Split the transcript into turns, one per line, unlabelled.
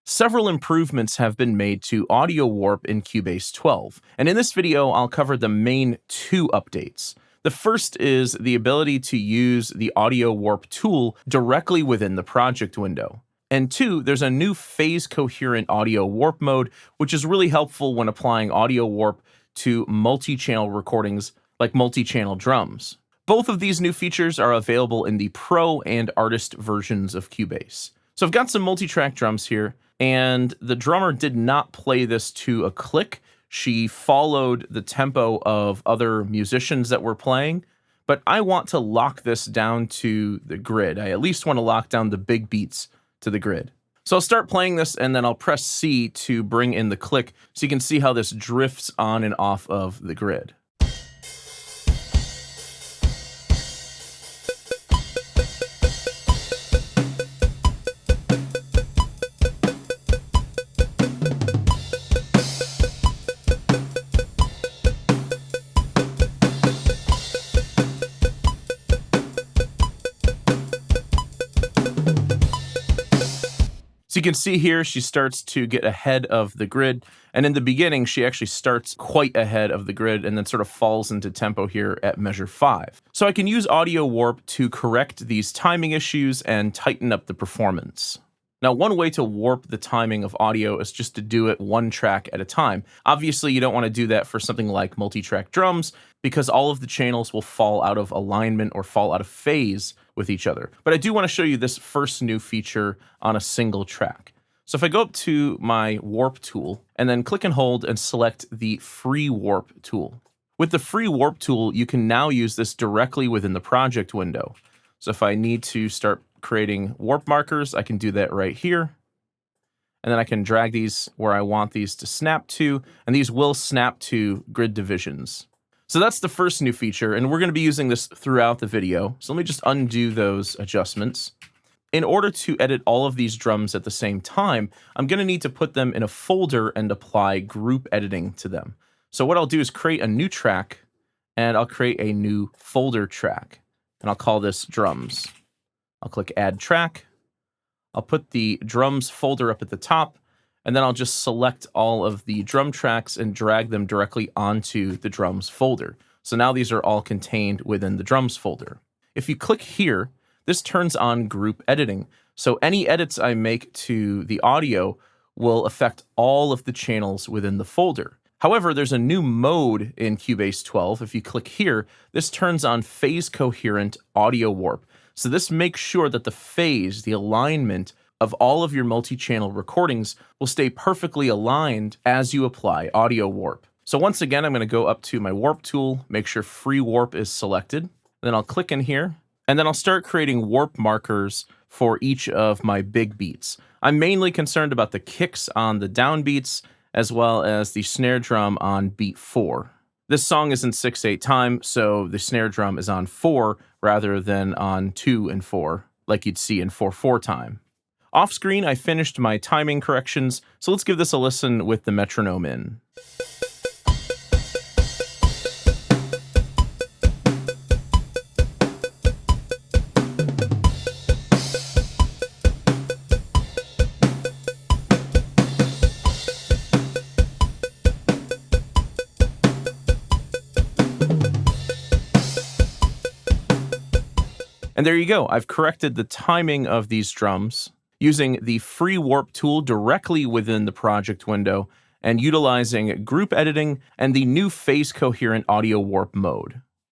Several improvements have been made to AudioWarp in Cubase 12, and in this video I'll cover the main two updates. The first is the ability to use the AudioWarp tool directly within the project window. And two, there's a new phase-coherent audio warp mode, which is really helpful when applying audio warp to multi-channel recordings like multi-channel drums. Both of these new features are available in the Pro and Artist versions of Cubase. So I've got some multi-track drums here, and the drummer did not play this to a click. She followed the tempo of other musicians that were playing, but I want to lock this down to the grid. I at least want to lock down the big beats to the grid. So I'll start playing this, and then I'll press C to bring in the click so you can see how this drifts on and off of the grid. So you can see here, she starts to get ahead of the grid, and in the beginning, she actually starts quite ahead of the grid and then sort of falls into tempo here at measure 5. So I can use AudioWarp to correct these timing issues and tighten up the performance. Now, one way to warp the timing of audio is just to do it one track at a time. Obviously, you don't want to do that for something like multi-track drums because all of the channels will fall out of alignment or fall out of phase with each other. But I do want to show you this first new feature on a single track. So if I go up to my warp tool and then click and hold and select the free warp tool. With the free warp tool, you can now use this directly within the project window. So if I need to start creating warp markers, I can do that right here. And then I can drag these where I want these to snap to, and these will snap to grid divisions. So that's the first new feature, and we're going to be using this throughout the video. So let me just undo those adjustments. In order to edit all of these drums at the same time, I'm going to need to put them in a folder and apply group editing to them. So what I'll do is create a new track, and I'll create a new folder track, and I'll call this drums. I'll click Add Track. I'll put the drums folder up at the top, and then I'll just select all of the drum tracks and drag them directly onto the drums folder. So now these are all contained within the drums folder. If you click here, this turns on group editing. So any edits I make to the audio will affect all of the channels within the folder. However, there's a new mode in Cubase 12. If you click here, this turns on phase coherent audio warp. So this makes sure that the phase, the alignment of all of your multi-channel recordings will stay perfectly aligned as you apply audio warp. So once again, I'm going to go up to my warp tool, make sure free warp is selected. Then I'll click in here, and then I'll start creating warp markers for each of my big beats. I'm mainly concerned about the kicks on the down beats, as well as the snare drum on beat 4. This song is in 6/8 time, so the snare drum is on 4 rather than on 2 and 4, like you'd see in 4/4 time. Off screen, I finished my timing corrections, so let's give this a listen with the metronome in. And there you go. I've corrected the timing of these drums using the free warp tool directly within the project window and utilizing group editing and the new phase coherent audio warp mode.